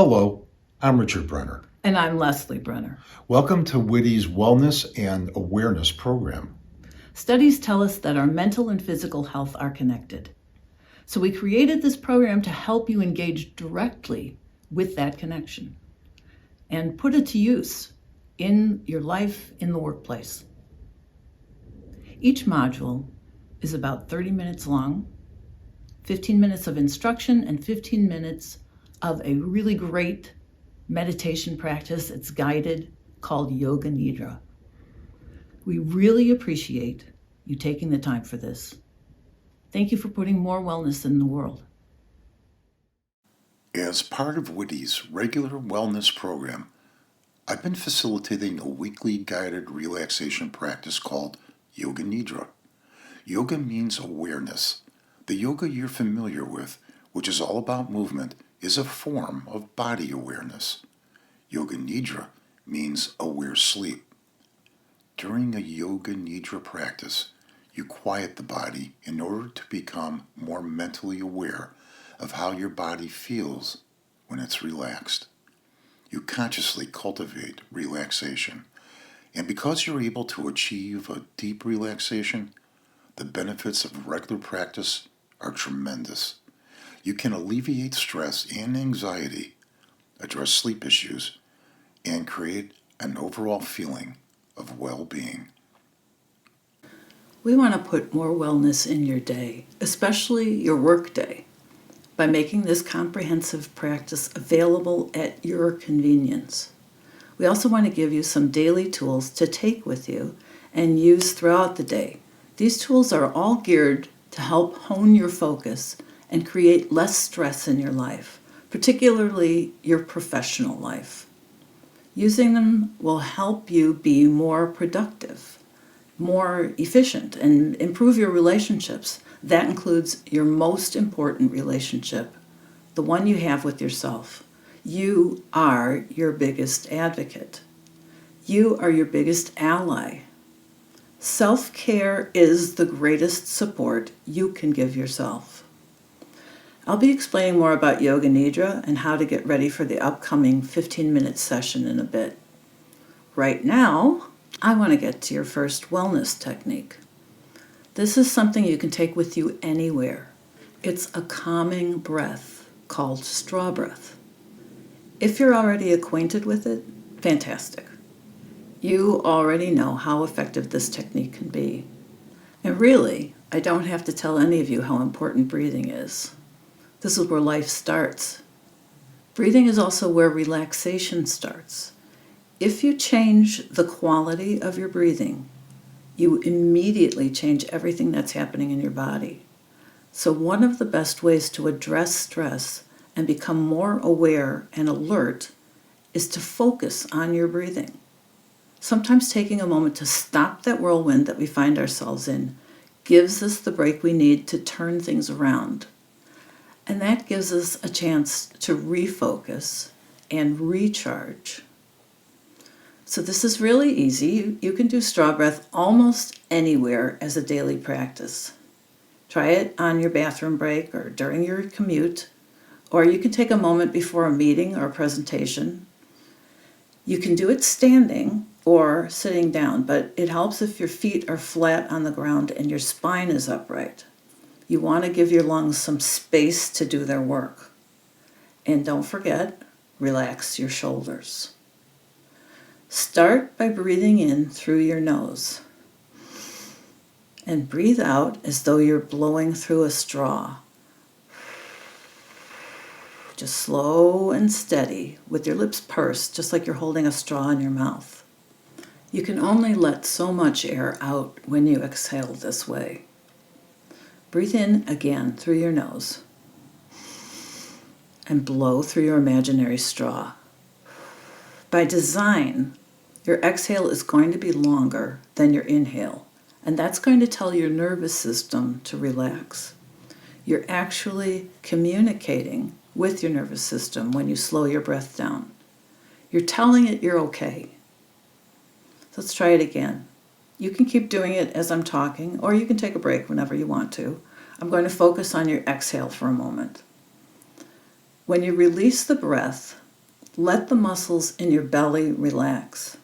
Hello, I'm Richard Brenner. And I'm Leslie Brenner. Welcome to WITI's Wellness and Awareness Program. Studies tell us that our mental and physical health are connected. So we created this program to help you engage directly with that connection and put it to use in your life, in the workplace. Each module is about 30 minutes long, 15 minutes of instruction and 15 minutes of a really great meditation practice. It's guided, called Yoga Nidra. We really appreciate you taking the time for this. Thank you for putting more wellness in the world. As part of WITI's regular wellness program, I've been facilitating a weekly guided relaxation practice called Yoga Nidra. Yoga means awareness. The yoga you're familiar with, which is all about movement, is a form of body awareness. Yoga Nidra means aware sleep. During a Yoga Nidra practice, you quiet the body in order to become more mentally aware of how your body feels when it's relaxed. You consciously cultivate relaxation, and because you're able to achieve a deep relaxation, the benefits of regular practice are tremendous. You can alleviate stress and anxiety, address sleep issues, and create an overall feeling of well-being. We want to put more wellness in your day, especially your work day, by making this comprehensive practice available at your convenience. We also want to give you some daily tools to take with you and use throughout the day. These tools are all geared to help hone your focus and create less stress in your life, particularly your professional life. Using them will help you be more productive, more efficient, and improve your relationships. That includes your most important relationship, the one you have with yourself. You are your biggest advocate. You are your biggest ally. Self-care is the greatest support you can give yourself. I'll be explaining more about Yoga Nidra and how to get ready for the upcoming 15-minute session in a bit. Right now, I want to get to your first wellness technique. This is something you can take with you anywhere. It's a calming breath called straw breath. If you're already acquainted with it, fantastic. You already know how effective this technique can be. And really, I don't have to tell any of you how important breathing is. This is where life starts. Breathing is also where relaxation starts. If you change the quality of your breathing, you immediately change everything that's happening in your body. So one of the best ways to address stress and become more aware and alert is to focus on your breathing. Sometimes taking a moment to stop that whirlwind that we find ourselves in gives us the break we need to turn things around. And that gives us a chance to refocus and recharge. So this is really easy. You can do straw breath almost anywhere as a daily practice. Try it on your bathroom break or during your commute, or you can take a moment before a meeting or a presentation. You can do it standing or sitting down, but it helps if your feet are flat on the ground and your spine is upright. You want to give your lungs some space to do their work. And don't forget, relax your shoulders. Start by breathing in through your nose. And breathe out as though you're blowing through a straw. Just slow and steady, with your lips pursed, just like you're holding a straw in your mouth. You can only let so much air out when you exhale this way. Breathe in again through your nose and blow through your imaginary straw. By design, your exhale is going to be longer than your inhale, and that's going to tell your nervous system to relax. You're actually communicating with your nervous system when you slow your breath down. You're telling it you're okay. Let's try it again. You can keep doing it as I'm talking, or you can take a break whenever you want to. I'm going to focus on your exhale for a moment. When you release the breath, let the muscles in your belly relax.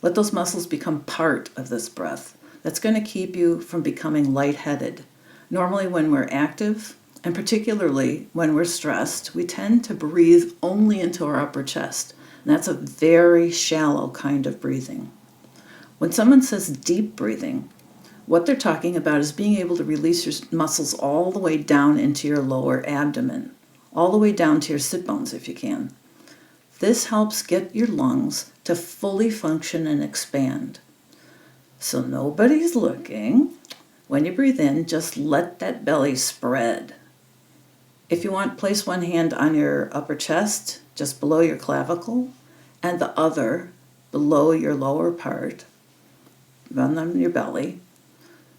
Let those muscles become part of this breath. That's going to keep you from becoming lightheaded. Normally when we're active, and particularly when we're stressed, we tend to breathe only into our upper chest. And that's a very shallow kind of breathing. When someone says deep breathing, what they're talking about is being able to release your muscles all the way down into your lower abdomen, all the way down to your sit bones if you can. This helps get your lungs to fully function and expand. So nobody's looking. When you breathe in, just let that belly spread. If you want, place one hand on your upper chest, just below your clavicle, and the other below your lower part, on your belly,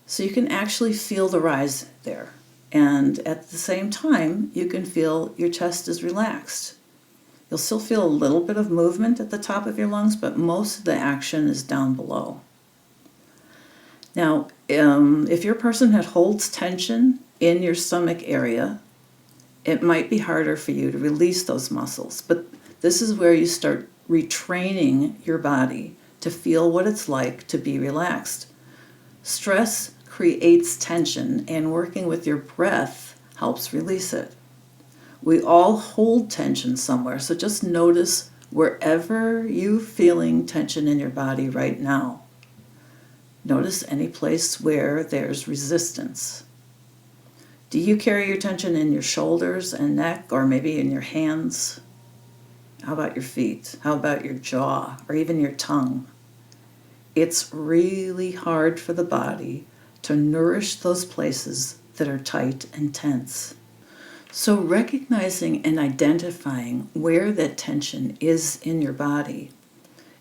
so you can actually feel the rise there. And at the same time, you can feel your chest is relaxed. You'll still feel a little bit of movement at the top of your lungs, but most of the action is down below. Now, if you're a person that holds tension in your stomach area, it might be harder for you to release those muscles. But this is where you start retraining your body to feel what it's like to be relaxed. Stress creates tension, and working with your breath helps release it. We all hold tension somewhere, so just notice wherever you're feeling tension in your body right now. Notice any place where there's resistance. Do you carry your tension in your shoulders and neck, or maybe in your hands? How about your feet? How about your jaw, or even your tongue? It's really hard for the body to nourish those places that are tight and tense. So recognizing and identifying where that tension is in your body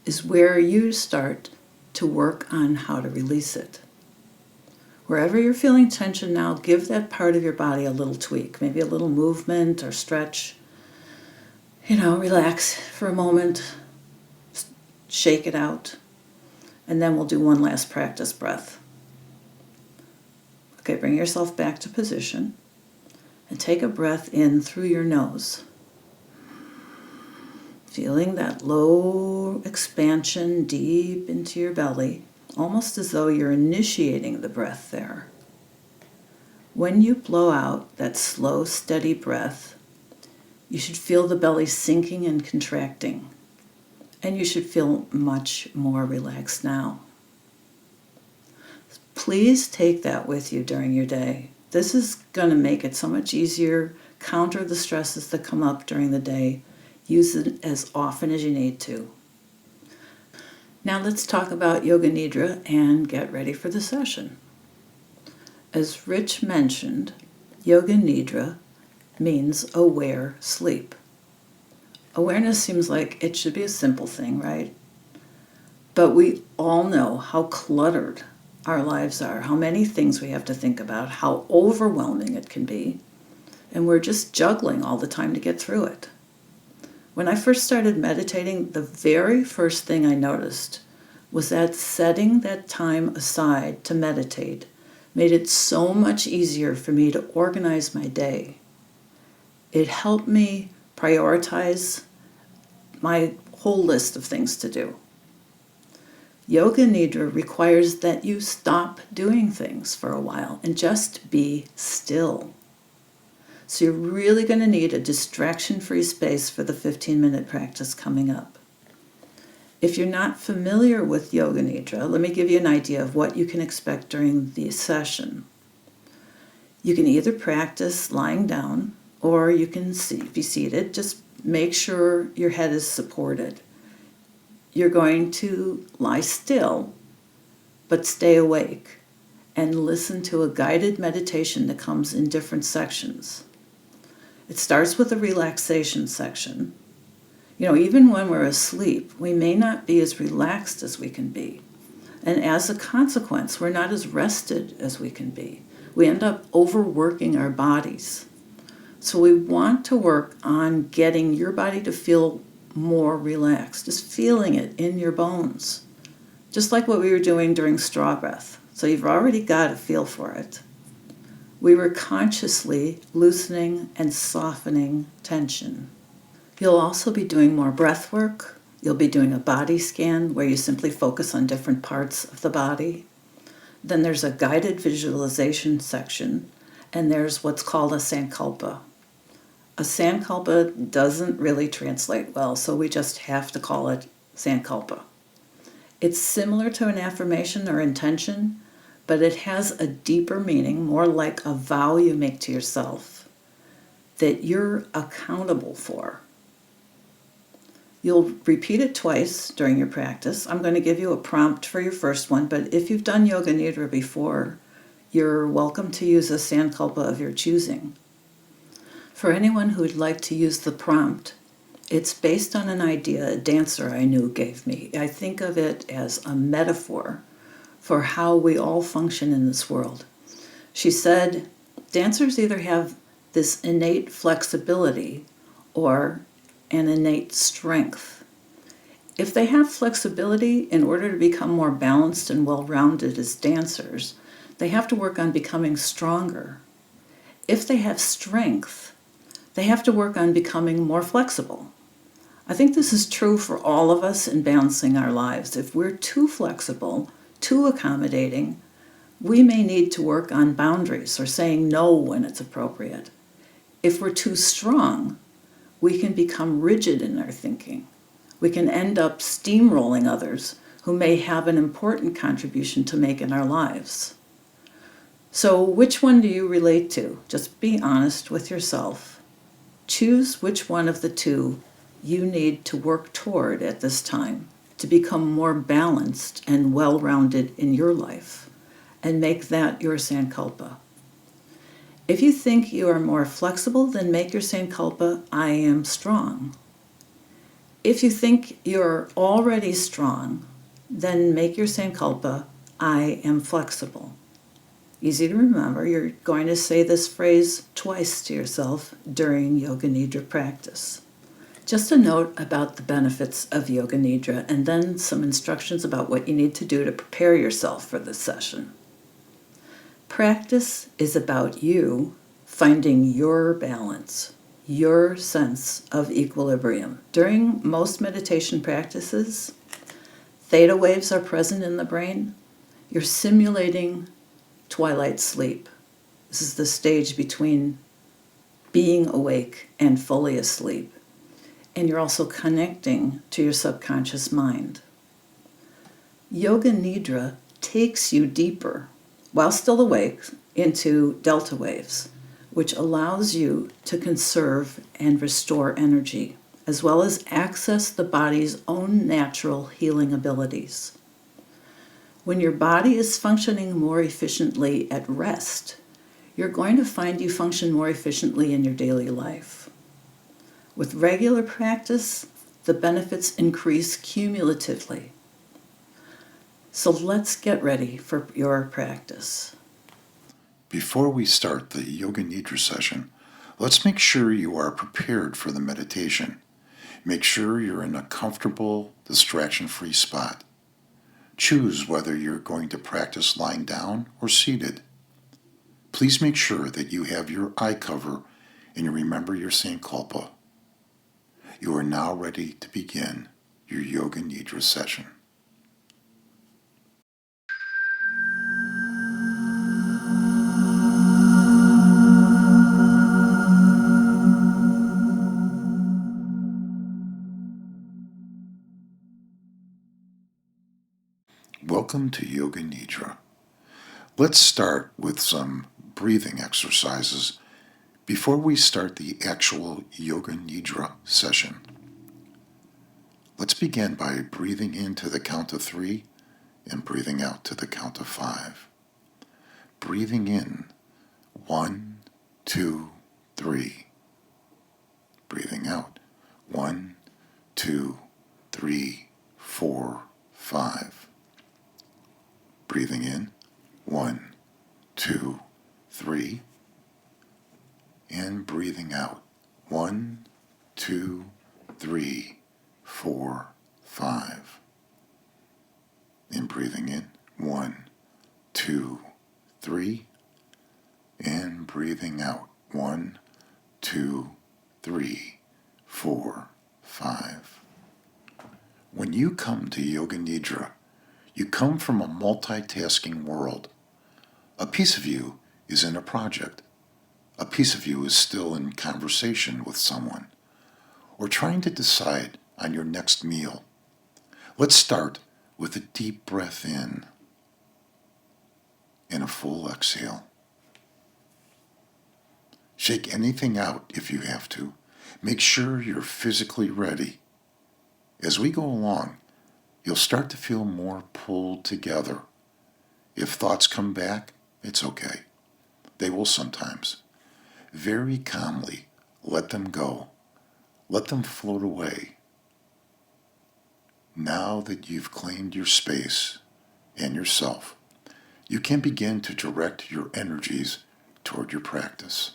is where you start to work on how to release it. Wherever you're feeling tension now, give that part of your body a little tweak, maybe a little movement or stretch. Relax for a moment, shake it out, and then we'll do one last practice breath. Okay, bring yourself back to position and take a breath in through your nose. Feeling that low expansion deep into your belly, almost as though you're initiating the breath there. When you blow out that slow, steady breath, you should feel the belly sinking and contracting, and you should feel much more relaxed now. Please take that with you during your day. This is going to make it so much easier, counter the stresses that come up during the day. Use it as often as you need to. Now let's talk about Yoga Nidra and get ready for the session. As Rich mentioned, Yoga Nidra means aware sleep. Awareness seems like it should be a simple thing, right? But we all know how cluttered our lives are, how many things we have to think about, how overwhelming it can be, and we're just juggling all the time to get through it. When I first started meditating, the very first thing I noticed was that setting that time aside to meditate made it so much easier for me to organize my day. It helped me prioritize my whole list of things to do. Yoga Nidra requires that you stop doing things for a while and just be still. So you're really going to need a distraction-free space for the 15-minute practice coming up. If you're not familiar with Yoga Nidra, let me give you an idea of what you can expect during the session. You can either practice lying down, or you can be seated. Just make sure your head is supported. You're going to lie still, but stay awake, and listen to a guided meditation that comes in different sections. It starts with a relaxation section. Even when we're asleep, we may not be as relaxed as we can be. And as a consequence, we're not as rested as we can be. We end up overworking our bodies. So we want to work on getting your body to feel more relaxed, just feeling it in your bones, just like what we were doing during straw breath. So you've already got a feel for it. We were consciously loosening and softening tension. You'll also be doing more breath work. You'll be doing a body scan where you simply focus on different parts of the body. Then there's a guided visualization section, and there's what's called a sankalpa. A sankalpa doesn't really translate well, so we just have to call it sankalpa. It's similar to an affirmation or intention, but it has a deeper meaning, more like a vow you make to yourself that you're accountable for. You'll repeat it twice during your practice. I'm going to give you a prompt for your first one, but if you've done Yoga Nidra before, you're welcome to use a sankalpa of your choosing. For anyone who would like to use the prompt, it's based on an idea a dancer I knew gave me. I think of it as a metaphor for how we all function in this world. She said, dancers either have this innate flexibility or an innate strength. If they have flexibility, in order to become more balanced and well-rounded as dancers, they have to work on becoming stronger. If they have strength, they have to work on becoming more flexible. I think this is true for all of us in balancing our lives. If we're too flexible, too accommodating, we may need to work on boundaries or saying no when it's appropriate. If we're too strong, we can become rigid in our thinking. We can end up steamrolling others who may have an important contribution to make in our lives. So which one do you relate to? Just be honest with yourself. Choose which one of the two you need to work toward at this time to become more balanced and well-rounded in your life, and make that your sankalpa. If you think you are more flexible, then make your sankalpa, I am strong. If you think you're already strong, then make your sankalpa, I am flexible. Easy to remember, you're going to say this phrase twice to yourself during Yoga Nidra practice. Just a note about the benefits of Yoga Nidra, and then some instructions about what you need to do to prepare yourself for this session. Practice is about you finding your balance, your sense of equilibrium. During most meditation practices, theta waves are present in the brain. You're simulating twilight sleep. This is the stage between being awake and fully asleep. And you're also connecting to your subconscious mind. Yoga Nidra takes you deeper, while still awake, into delta waves, which allows you to conserve and restore energy, as well as access the body's own natural healing abilities. When your body is functioning more efficiently at rest, you're going to find you function more efficiently in your daily life. With regular practice, the benefits increase cumulatively. So let's get ready for your practice. Before we start the Yoga Nidra session, let's make sure you are prepared for the meditation. Make sure you're in a comfortable, distraction-free spot. Choose whether you're going to practice lying down or seated. Please make sure that you have your eye cover and you remember your sankalpa. You are now ready to begin your Yoga Nidra session. Welcome to Yoga Nidra. Let's start with some breathing exercises before we start the actual Yoga Nidra session. Let's begin by breathing in to the count of 3 and breathing out to the count of 5. Breathing in, 1, 2, 3. Breathing out, 1, 2, 3, 4, 5. Breathing in, 1, 2, 3. And breathing out, 1, 2, 3, 4, 5. And breathing in, 1, 2, 3. And breathing out, 1, 2, 3, 4, 5. When you come to Yoga Nidra, you come from a multitasking world. A piece of you is in a project. A piece of you is still in conversation with someone, or trying to decide on your next meal. Let's start with a deep breath in and a full exhale. Shake anything out if you have to. Make sure you're physically ready. As we go along, you'll start to feel more pulled together. If thoughts come back, it's okay. They will sometimes. Very calmly, let them go. Let them float away. Now that you've claimed your space and yourself, you can begin to direct your energies toward your practice.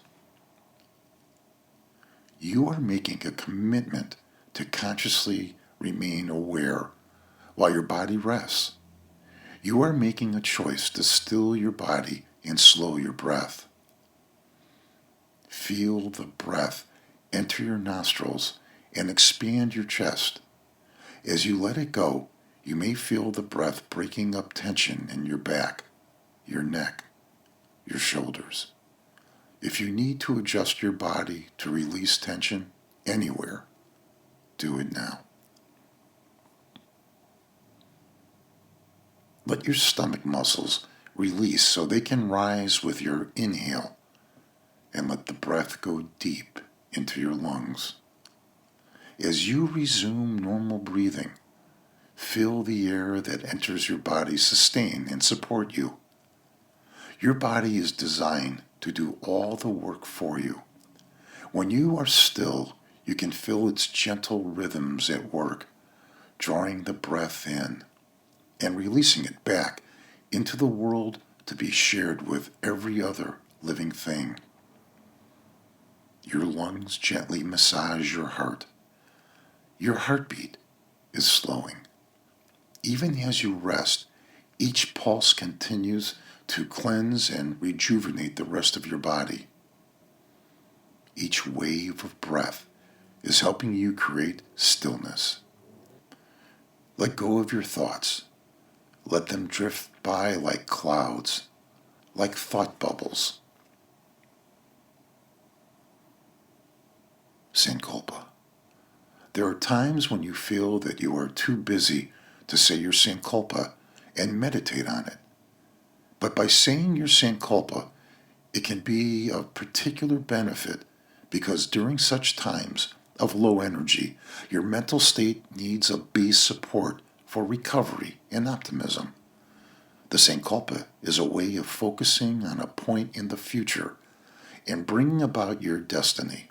You are making a commitment to consciously remain aware while your body rests. You are making a choice to still your body and slow your breath. Feel the breath enter your nostrils and expand your chest. As you let it go, you may feel the breath breaking up tension in your back, your neck, your shoulders. If you need to adjust your body to release tension anywhere, do it now. Let your stomach muscles release so they can rise with your inhale, and let the breath go deep into your lungs. As you resume normal breathing, feel the air that enters your body sustain and support you. Your body is designed to do all the work for you. When you are still, you can feel its gentle rhythms at work, drawing the breath in and releasing it back into the world to be shared with every other living thing. Your lungs gently massage your heart. Your heartbeat is slowing. Even as you rest, each pulse continues to cleanse and rejuvenate the rest of your body. Each wave of breath is helping you create stillness. Let go of your thoughts. Let them drift by like clouds, like thought bubbles. Sankalpa. There are times when you feel that you are too busy to say your Sankalpa and meditate on it. But by saying your Sankalpa, it can be of particular benefit because during such times of low energy, your mental state needs a base support for recovery and optimism. The Sankalpa is a way of focusing on a point in the future and bringing about your destiny.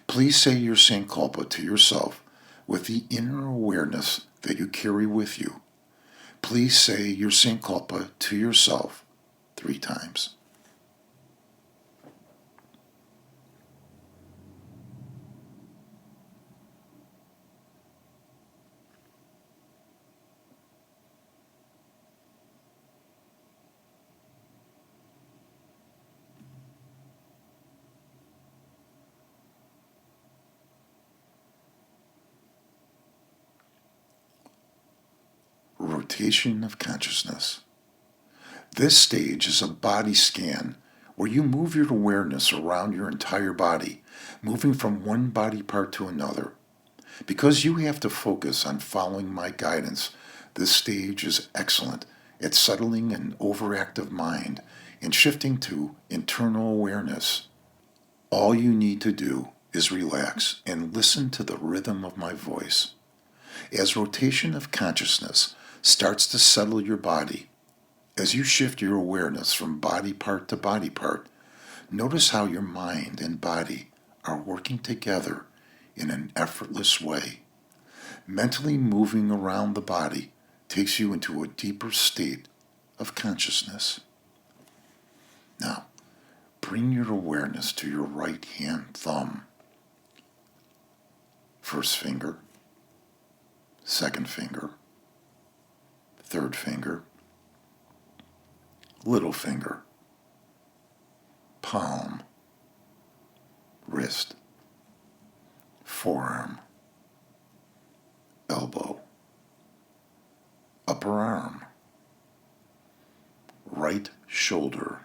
Please say your Sankalpa to yourself with the inner awareness that you carry with you. Please say your Sankalpa to yourself 3 times. Rotation of consciousness. This stage is a body scan where you move your awareness around your entire body, moving from one body part to another. Because you have to focus on following my guidance, this stage is excellent at settling an overactive mind and shifting to internal awareness. All you need to do is relax and listen to the rhythm of my voice. As rotation of consciousness starts to settle your body, as you shift your awareness from body part to body part, notice how your mind and body are working together in an effortless way. Mentally moving around the body takes you into a deeper state of consciousness. Now, bring your awareness to your right hand thumb. First finger, second finger, third finger, little finger, palm, wrist, forearm, elbow, upper arm, right shoulder,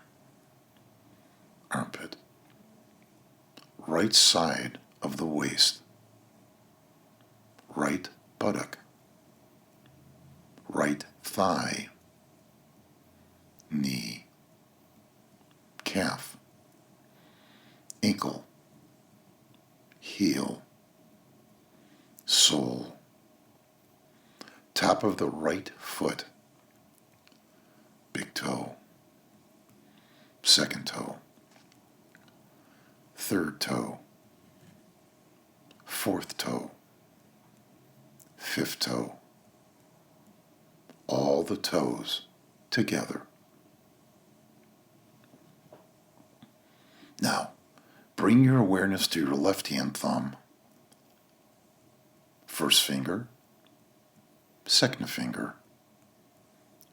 armpit, right side of the waist, right buttock, right thigh, knee, calf, ankle, heel, sole, top of the right foot, big toe, second toe, third toe, fourth toe, fifth toe, all the toes together. Now, bring your awareness to your left hand thumb, first finger, second finger,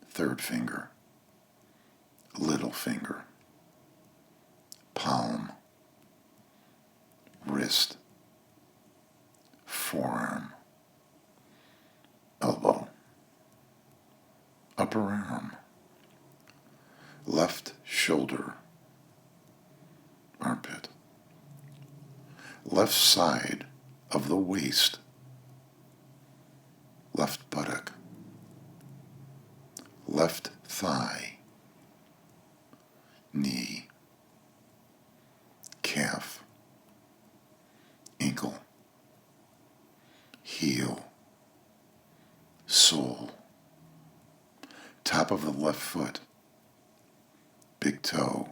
third finger, little finger, palm, wrist, forearm, elbow, upper arm, left shoulder, armpit, left side of the waist, left buttock, left thigh, knee, calf, ankle, heel, sole, top of the left foot, big toe,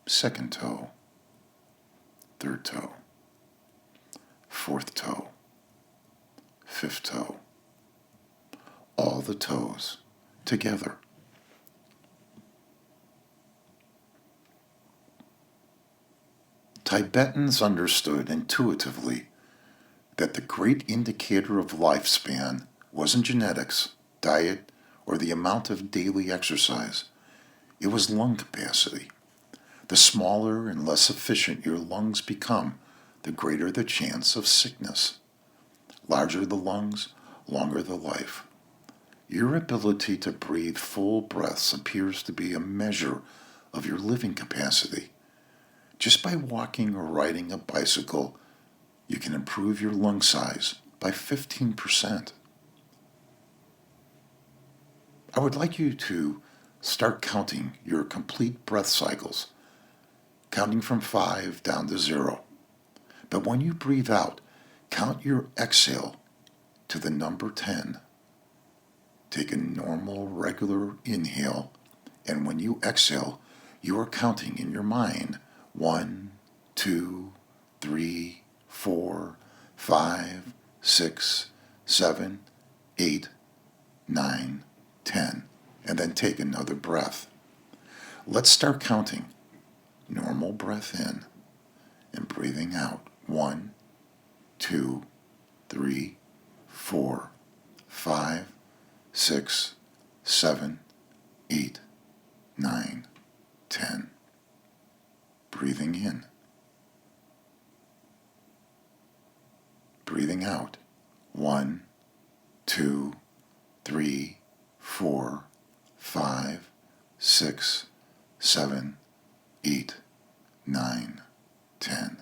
second toe, third toe, fourth toe, fifth toe, all the toes together. Tibetans understood intuitively that the great indicator of lifespan wasn't genetics, diet, or the amount of daily exercise. It was lung capacity. The smaller and less efficient your lungs become, the greater the chance of sickness. Larger the lungs, longer the life. Your ability to breathe full breaths appears to be a measure of your living capacity. Just by walking or riding a bicycle, you can improve your lung size by 15%. I would like you to start counting your complete breath cycles, counting from 5 down to 0. But when you breathe out, count your exhale to the number 10. Take a normal, regular inhale, and when you exhale, you are counting in your mind 1, 2, 3, 4, 5, 6, 7, 8, 9, 10, and then take another breath. Let's start counting. Normal breath in and breathing out. 1, 2, 3, 4, 5, 6, 7, 8, 9, 10. Breathing in. Breathing out. 1, 2, 3, 4, 5, 6, 7, 8, 9, 10.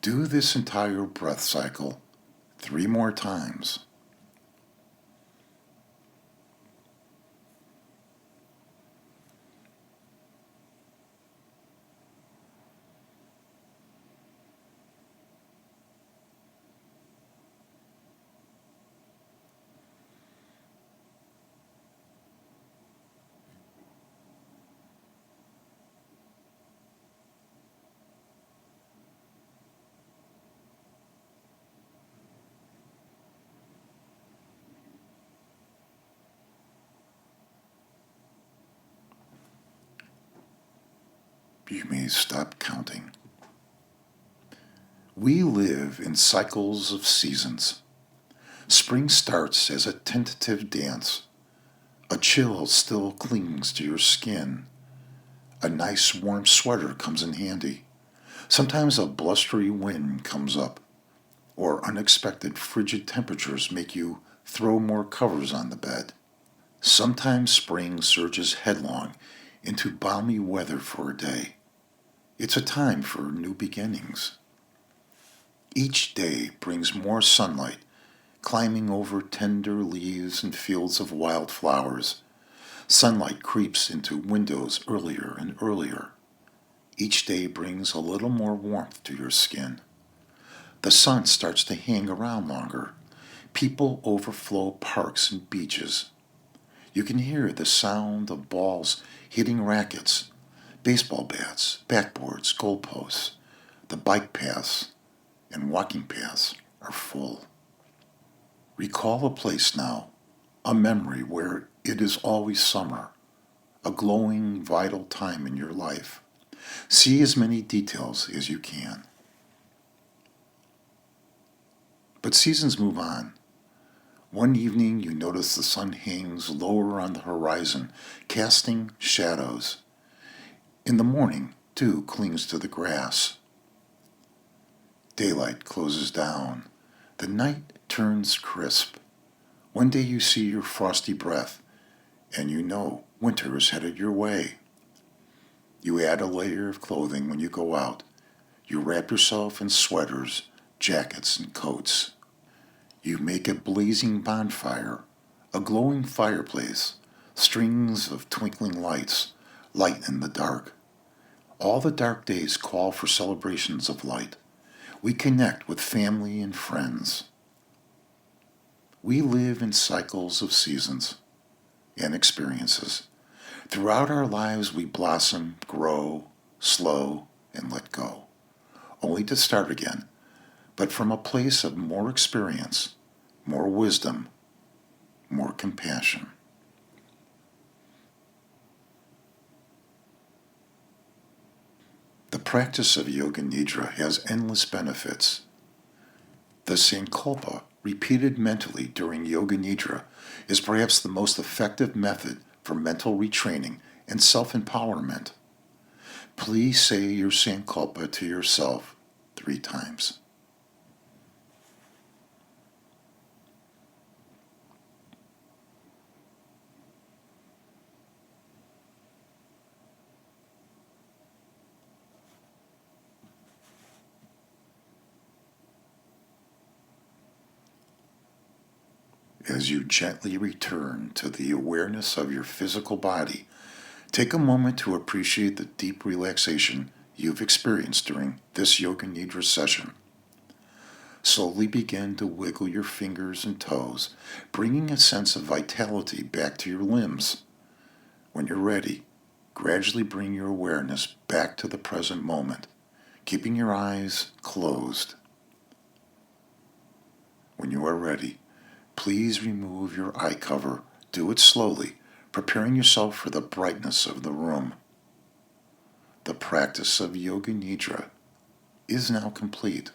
Do this entire breath cycle 3 more times. You may stop counting. We live in cycles of seasons. Spring starts as a tentative dance. A chill still clings to your skin. A nice warm sweater comes in handy. Sometimes a blustery wind comes up, or unexpected frigid temperatures make you throw more covers on the bed. Sometimes spring surges headlong into balmy weather for a day. It's a time for new beginnings. Each day brings more sunlight, climbing over tender leaves and fields of wild flowers. Sunlight creeps into windows earlier and earlier. Each day brings a little more warmth to your skin. The sun starts to hang around longer. People overflow parks and beaches. You can hear the sound of balls hitting rackets, baseball bats, backboards, goalposts. The bike paths and walking paths are full. Recall a place now, a memory where it is always summer, a glowing, vital time in your life. See as many details as you can. But seasons move on. One evening you notice the sun hangs lower on the horizon, casting shadows. In the morning, dew clings to the grass. Daylight closes down. The night turns crisp. One day you see your frosty breath, and you know winter is headed your way. You add a layer of clothing when you go out. You wrap yourself in sweaters, jackets, and coats. You make a blazing bonfire, a glowing fireplace, strings of twinkling lights, light in the dark. All the dark days call for celebrations of light. We connect with family and friends. We live in cycles of seasons and experiences. Throughout our lives, we blossom, grow, slow, and let go, only to start again, but from a place of more experience, more wisdom, more compassion. The practice of Yoga Nidra has endless benefits. The Sankalpa, repeated mentally during Yoga Nidra, is perhaps the most effective method for mental retraining and self-empowerment. Please say your Sankalpa to yourself 3 times. As you gently return to the awareness of your physical body, take a moment to appreciate the deep relaxation you've experienced during this Yoga Nidra session. Slowly begin to wiggle your fingers and toes, bringing a sense of vitality back to your limbs. When you're ready, gradually bring your awareness back to the present moment, keeping your eyes closed. When you are ready, please remove your eye cover. Do it slowly, preparing yourself for the brightness of the room. The practice of Yoga Nidra is now complete.